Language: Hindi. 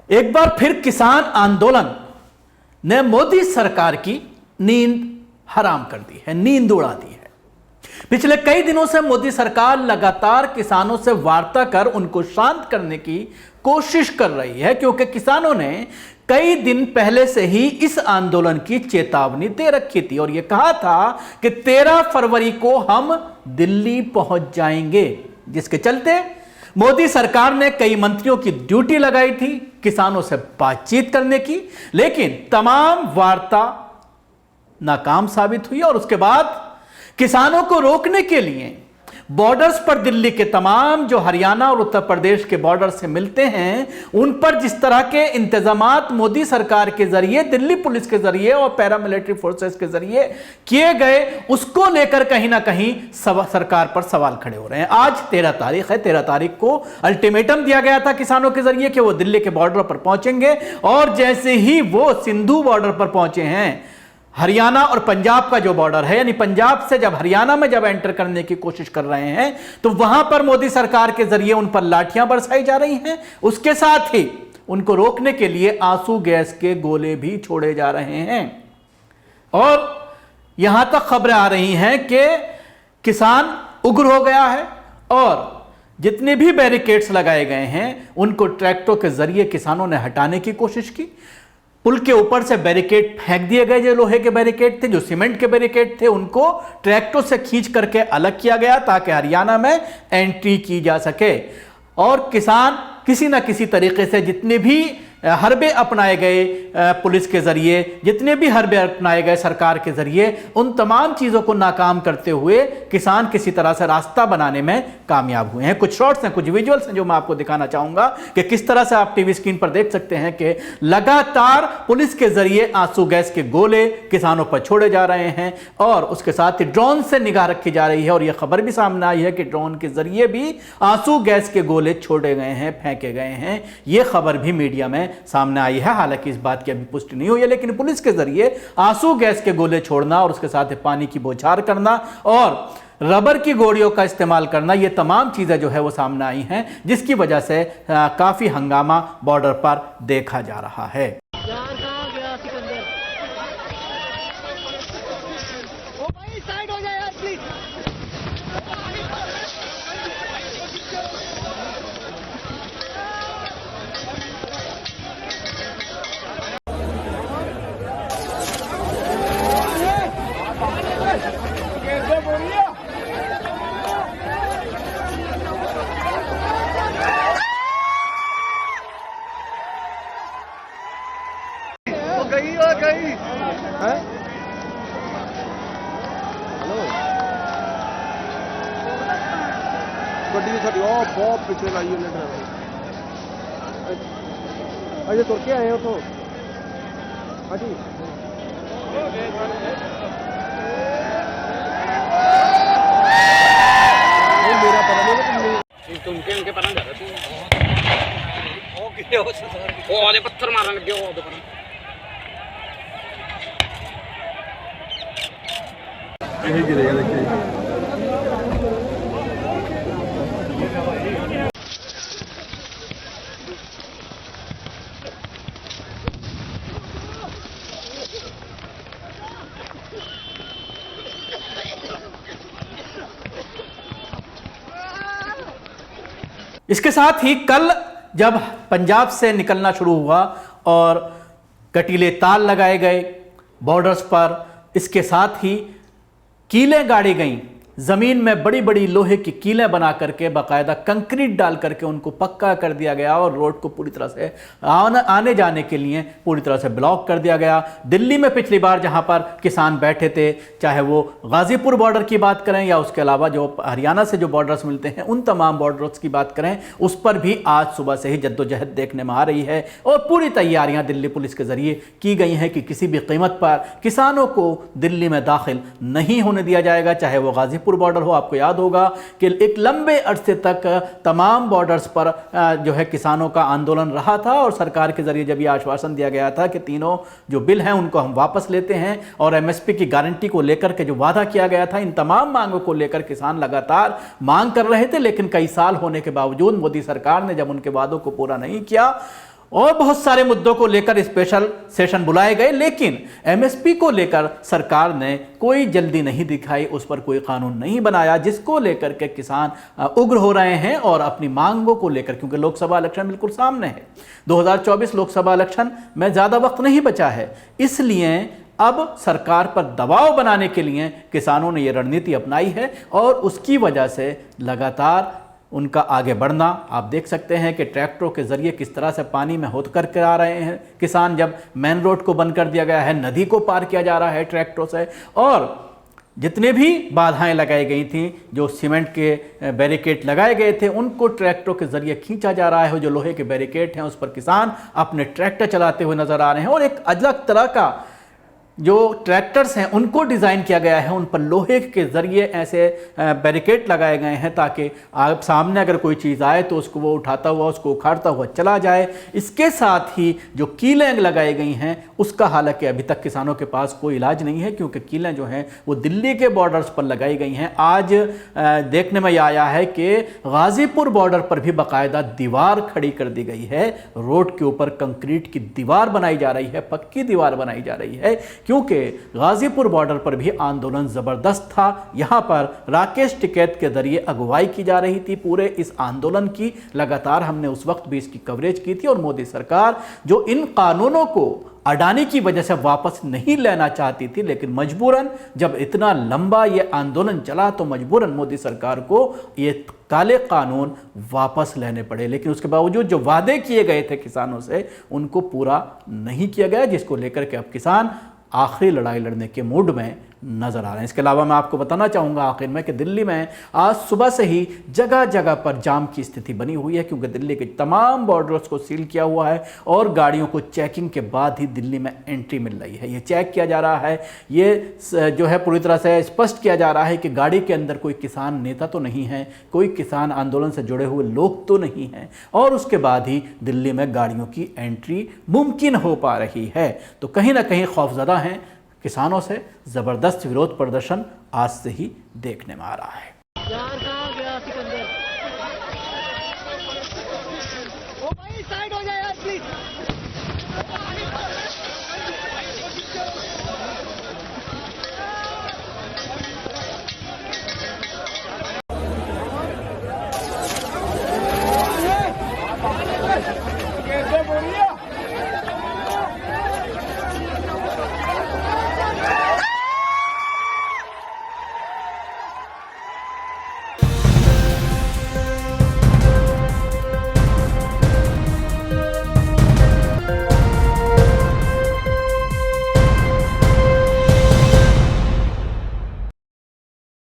एक बार फिर किसान आंदोलन ने मोदी सरकार की नींद हराम कर दी है, नींद उड़ा दी है। पिछले कई दिनों से मोदी सरकार लगातार किसानों से वार्ता कर उनको शांत करने की कोशिश कर रही है, क्योंकि किसानों ने कई दिन पहले से ही इस आंदोलन की चेतावनी दे रखी थी और यह कहा था कि 13 फरवरी को हम दिल्ली पहुंच जाएंगे, जिसके चलते मोदी सरकार ने कई मंत्रियों की ड्यूटी लगाई थी किसानों से बातचीत करने की, लेकिन तमाम वार्ता नाकाम साबित हुई और उसके बाद किसानों को रोकने के लिए बॉर्डर्स पर दिल्ली के तमाम जो हरियाणा और उत्तर प्रदेश के बॉर्डर से मिलते हैं उन पर जिस तरह के इंतजामात मोदी सरकार के जरिए, दिल्ली पुलिस के जरिए और पैरामिलिट्री फोर्सेस के जरिए किए गए, उसको लेकर कहीं ना कहीं सरकार पर सवाल खड़े हो रहे हैं। आज 13 तारीख है, 13 तारीख को अल्टीमेटम दिया गया था किसानों के जरिए कि वो दिल्ली के बॉर्डर पर पहुंचेंगे और जैसे ही वो सिंधु बॉर्डर पर पहुंचे हैं, हरियाणा और पंजाब का जो बॉर्डर है, यानी पंजाब से जब हरियाणा में जब एंटर करने की कोशिश कर रहे हैं तो वहां पर मोदी सरकार के जरिए उन पर लाठियां बरसाई जा रही हैं। उसके साथ ही उनको रोकने के लिए आंसू गैस के गोले भी छोड़े जा रहे हैं और यहां तक खबरें आ रही हैं कि किसान उग्र हो गया है और जितने भी बैरिकेड्स लगाए गए हैं उनको ट्रैक्टरों के जरिए किसानों ने हटाने की कोशिश की। पुल के ऊपर से बैरिकेड फेंक दिए गए, जो लोहे के बैरिकेड थे, जो सीमेंट के बैरिकेड थे, उनको ट्रैक्टरों से खींच करके अलग किया गया ताकि हरियाणा में एंट्री की जा सके और किसान किसी ना किसी तरीके से जितने भी हरबे अपनाए गए पुलिस के जरिए, जितने भी हरबे अपनाए गए सरकार के जरिए, उन तमाम चीज़ों को नाकाम करते हुए किसान किसी तरह से रास्ता बनाने में कामयाब हुए हैं। कुछ शॉट्स हैं, कुछ विजुअल्स हैं जो मैं आपको दिखाना चाहूंगा कि किस तरह से आप टीवी स्क्रीन पर देख सकते हैं कि लगातार पुलिस के जरिए आंसू गैस के गोले किसानों पर छोड़े जा रहे हैं और उसके साथ ही ड्रोन से निगाह रखी जा रही है और यह खबर भी सामने आई है कि ड्रोन के जरिए भी आंसू गैस के गोले छोड़े गए हैं, फेंके गए हैं। यह खबर भी मीडिया में सामने आई है, हालांकि इस बात की अभी पुष्टि नहीं हुई है, लेकिन पुलिस के जरिए आंसू गैस के गोले छोड़ना और उसके साथ पानी की बौछार करना और रबर की गोलियों का इस्तेमाल करना, ये तमाम चीजें जो है वो सामने आई हैं, जिसकी वजह से काफी हंगामा बॉर्डर पर देखा जा रहा है। गई है गड्डी साड़ी बहुत पिछले लाई है ड्राइवर अजे तुर के आए हो तो हाँ जी मेरा पता नहीं तुमके उनके पता नहीं पत्थर मारने लगे यही गिरेगा, देखिए। इसके साथ ही कल जब पंजाब से निकलना शुरू हुआ और कटीले तार लगाए गए बॉर्डर्स पर, इसके साथ ही कीलें गाड़ी गईं, जमीन में बड़ी बड़ी लोहे की कीलें बना करके बाकायदा कंक्रीट डाल करके उनको पक्का कर दिया गया और रोड को पूरी तरह से आने जाने के लिए पूरी तरह से ब्लॉक कर दिया गया। दिल्ली में पिछली बार जहां पर किसान बैठे थे, चाहे वो गाजीपुर बॉर्डर की बात करें या उसके अलावा जो हरियाणा से जो बॉर्डर्स मिलते हैं उन तमाम बॉर्डर्स की बात करें, उस पर भी आज सुबह से ही जद्दोजहद देखने में आ रही है और पूरी तैयारियां दिल्ली पुलिस के जरिए की गई हैं कि किसी भी कीमत पर किसानों को दिल्ली में दाखिल नहीं होने दिया जाएगा, चाहे वो गाजीपुर बॉर्डर हो। आपको याद होगा कि एक लंबे अरसे तक तमाम बॉर्डर्स पर जो है किसानों का आंदोलन रहा था और सरकार के जरिए जब यह आश्वासन दिया गया था कि तीनों जो बिल हैं उनको हम वापस लेते हैं और एमएसपी की गारंटी को लेकर के जो वादा किया गया था, इन तमाम मांगों को लेकर किसान लगातार मांग कर रहे थे। लेकिन कई साल होने के बावजूद मोदी सरकार ने जब उनके वादों को पूरा नहीं किया, और बहुत सारे मुद्दों को लेकर स्पेशल सेशन बुलाए गए, लेकिन एमएसपी को लेकर सरकार ने कोई जल्दी नहीं दिखाई, उस पर कोई कानून नहीं बनाया, जिसको लेकर के किसान उग्र हो रहे हैं और अपनी मांगों को लेकर, क्योंकि लोकसभा इलेक्शन बिल्कुल सामने है, 2024 लोकसभा इलेक्शन में ज़्यादा वक्त नहीं बचा है, इसलिए अब सरकार पर दबाव बनाने के लिए किसानों ने यह रणनीति अपनाई है और उसकी वजह से लगातार उनका आगे बढ़ना आप देख सकते हैं कि ट्रैक्टरों के जरिए किस तरह से पानी में होद करके आ रहे हैं किसान। जब मेन रोड को बंद कर दिया गया है, नदी को पार किया जा रहा है ट्रैक्टरों से, और जितने भी बाधाएं लगाई गई थी, जो सीमेंट के बैरिकेड लगाए गए थे, उनको ट्रैक्टरों के जरिए खींचा जा रहा है। जो लोहे के बैरिकेड हैं उस पर किसान अपने ट्रैक्टर चलाते हुए नजर आ रहे हैं और एक अलग तरह का जो ट्रैक्टर्स हैं उनको डिज़ाइन किया गया है, उन पर लोहे के ज़रिए ऐसे बैरिकेड लगाए गए हैं ताकि आप सामने अगर कोई चीज़ आए तो उसको वो उठाता हुआ, उसको उखाड़ता हुआ चला जाए। इसके साथ ही जो कीलें लगाई गई हैं उसका हालांकि अभी तक किसानों के पास कोई इलाज नहीं है, क्योंकि कीलें जो हैं वो दिल्ली के बॉर्डर्स पर लगाई गई हैं। आज देखने में आया है कि गाज़ीपुर बॉर्डर पर भी बाकायदा दीवार खड़ी कर दी गई है, रोड के ऊपर कंक्रीट की दीवार बनाई जा रही है, पक्की दीवार बनाई जा रही है, क्योंकि गाजीपुर बॉर्डर पर भी आंदोलन जबरदस्त था। यहां पर राकेश टिकैत के जरिए अगुवाई की जा रही थी पूरे इस आंदोलन की। लगातार हमने उस वक्त भी इसकी कवरेज की थी और मोदी सरकार जो इन कानूनों को अडानी की वजह से वापस नहीं लेना चाहती थी, लेकिन मजबूरन जब इतना लंबा ये आंदोलन चला तो मजबूरन मोदी सरकार को ये काले कानून वापस लेने पड़े। लेकिन उसके बावजूद जो वादे किए गए थे किसानों से उनको पूरा नहीं किया गया, जिसको लेकर के अब किसान आखिरी लड़ाई लड़ने के मूड में नजर आ रहे हैं। इसके अलावा मैं आपको बताना चाहूँगा आखिर में कि दिल्ली में आज सुबह से ही जगह जगह पर जाम की स्थिति बनी हुई है, क्योंकि दिल्ली के तमाम बॉर्डर्स को सील किया हुआ है और गाड़ियों को चेकिंग के बाद ही दिल्ली में एंट्री मिल रही है। ये चेक किया जा रहा है, ये जो है पूरी तरह से स्पष्ट किया जा रहा है कि गाड़ी के अंदर कोई किसान नेता तो नहीं है, कोई किसान आंदोलन से जुड़े हुए लोग तो नहीं हैं, और उसके बाद ही दिल्ली में गाड़ियों की एंट्री मुमकिन हो पा रही है। तो कहीं ना कहीं खौफजदा हैं, किसानों से ज़बरदस्त विरोध प्रदर्शन आज से ही देखने में आ रहा है। यार कहाँ गया सिकंदर? ओ भाई साइड हो जाए यार प्लीज।